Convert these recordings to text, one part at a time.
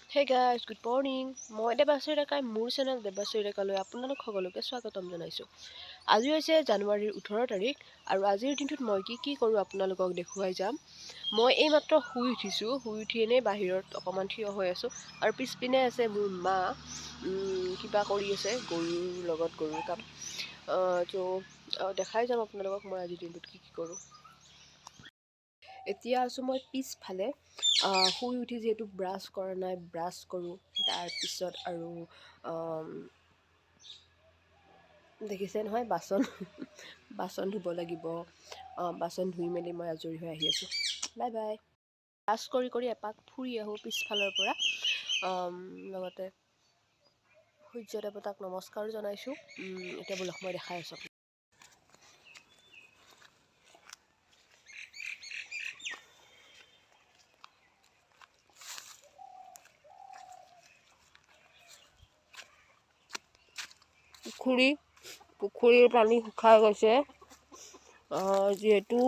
Hey guys, good morning. মই দেৱাশী ডেকাই মোৰ চেনেল দেৱাশী ডেকালৈ আপোনালোক সকলোকে স্বাগতম জনাইছোঁ। আজি হৈছে জানুৱাৰীৰ 18 তাৰিখ আৰু আজিৰ দিনটোত মই কি কৰোঁ আপোনালোকক দেখুৱাই যাম। মই এইমাত্ৰ শুই উঠিছোঁ, শুই উঠি এনেই বাহিৰত অকণমান থিয় হৈ আছোঁ আৰু পিছপিনে আছে মোৰ মা কিবা কৰি আছে গৰুৰ লগত গৰুৰ কাম। দেখাই যাম আপোনালোকক মই আজিৰ দিনটোত কি কৰোঁ। এতিয়া আছোঁ মই পিছফালে শুই উঠি যিহেতু ব্ৰাছ কৰা নাই, ব্ৰাছ কৰোঁ। তাৰপিছত আৰু দেখিছে নহয় বাচন ধুব লাগিব। বাচন ধুই মেলি মই আজৰি হৈ আহি আছোঁ। Bye bye. ব্ৰাছ কৰি এপাক ফুৰি আহোঁ পিছফালৰ পৰা। লগতে সূৰ্য দেৱতাক নমস্কাৰো জনাইছোঁ। এতিয়া বোলক মই দেখাই আছোঁ। পুখুৰীৰ পানী শুকাই গৈছে। যিহেতু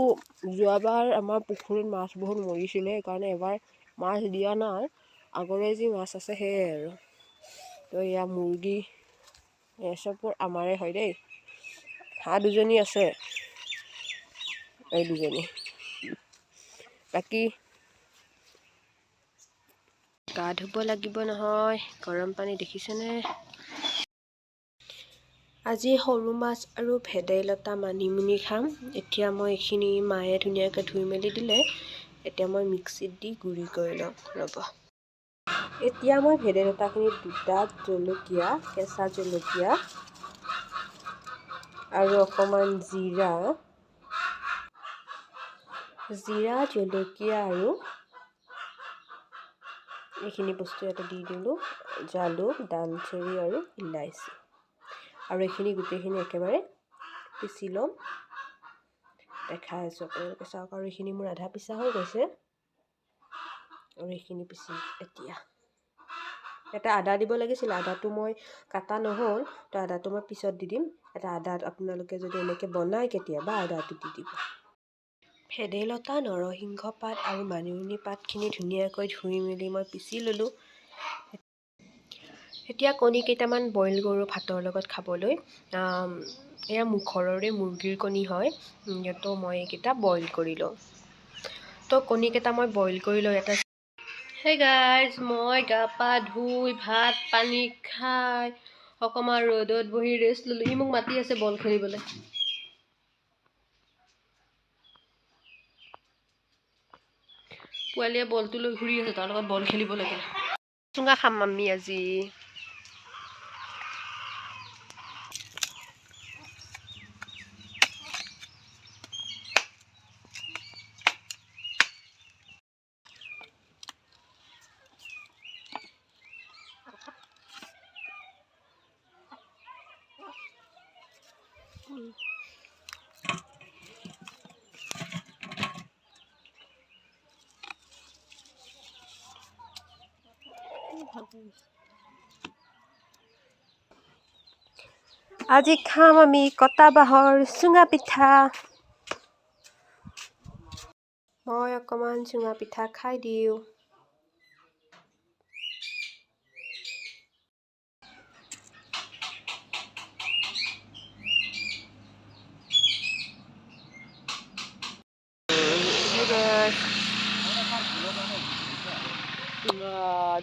যোৱাবাৰ আমাৰ পুখুৰীত মাছ বহুত মৰিছিলে, সেইকাৰণে এবাৰ মাছ দিয়া নাই। আগৰে যি মাছ আছে সেয়াই আৰু। তো এয়া মুৰ্গী চববোৰ আমাৰে হয় দেই। হাঁহ দুজনী আছে, এই দুজনী। বাকী গা ধুব লাগিব নহয়, গৰম পানী দেখিছেনে? আজি সৰু মাছ আৰু ভেদাইলতা মানিমুনি খাম। এতিয়া মই এইখিনি মায়ে ধুনীয়াকৈ ধুই মেলি দিলে। এতিয়া মই মিক্সিত দি গুড়ি কৰি লওঁ ৰ'ব। এতিয়া মই ভেদাইলতাখিনিত দুটা জলকীয়া, কেঁচা জলকীয়া আৰু অকণমান জিৰা, জলকীয়া আৰু এইখিনি বস্তু ইয়াতে দি দিলোঁ। জালুক, দালচেনি আৰু ইলাইচি। আৰু এইখিনি গোটেইখিনি একেবাৰে পিচি ল'ম। দেখাই আছোঁ আপোনালোকে চাওক। আৰু এইখিনি মোৰ আধা পিচা হৈ গৈছে। আৰু এইখিনি পিচি এতিয়া এটা আদা দিব লাগিছিল। আদাটো মই কাটা নহ'ল, তো আদাটো মই পিছত দি দিম। এটা আদা আপোনালোকে যদি এনেকৈ বনায় কেতিয়াবা আদাটো দি দিব। ভেদাইলতা, নৰসিংহ পাত আৰু মানিমুনি পাতখিনি ধুনীয়াকৈ ধুই মেলি মই পিচি ল'লোঁ। এতিয়া কণী কেইটামান বইল কৰোঁ ভাতৰ লগত খাবলৈ। এয়া ঘৰৰে মুৰ্গীৰ কণী হয়, তো মই এইকেইটা বইল কৰি লওঁ। তো কণীকেইটা মই বইল কৰি লওঁ এটা। হে গাইজ, মই গা পা ধুই ভাত পানী খাই অকণমান ৰ'দত বহি ৰেষ্ট ল'লোঁ। ই মোক মাতি আছে বল খেলিবলৈ। পোৱালীয়ে বলটো লৈ ঘূৰি আছে, তাৰ লগত বল খেলিব লাগে। চুঙা খাম আমি আজি। আজি খাম আমি কটা বাঁহৰ চুঙা পিঠা। মই অকণমান চুঙা পিঠা খাই দিওঁ।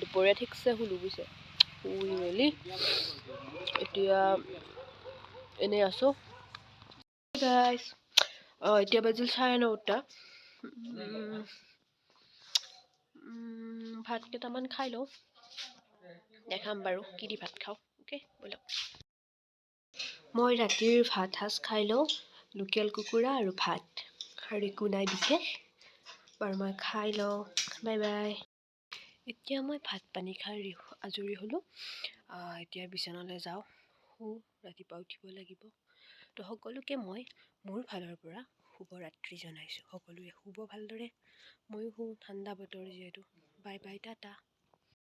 দুপৰীয়া ঠিকছে শুলো বুজিছে। শুই মেলি এতিয়া এনেই আছোঁ। এতিয়া বাজিল 9:30। ভাত কেইটামান খাই লওঁ, দেখাম বাৰু কি দি ভাত খাওঁ। অ'কে ব'লক। মই ৰাতিৰ ভাত সাজ খাই লওঁ, লোকেল কুকুৰা আৰু ভাত, আৰু একো নাই বিশেষ বাৰু। মই খাই লওঁ। Bye bye. এতিয়া মই ভাত পানী খাই আজৰি হ'লোঁ। এতিয়া বিচনালৈ যাওঁ, ৰাতিপুৱা উঠিব লাগিব। তো সকলোকে মই মোৰ ফালৰ পৰা শুভৰাত্ৰি জনাইছোঁ। সকলোৱে শুব ভালদৰে, ময়ো ঠাণ্ডা বতৰ যিহেতু। Bye bye, Tata.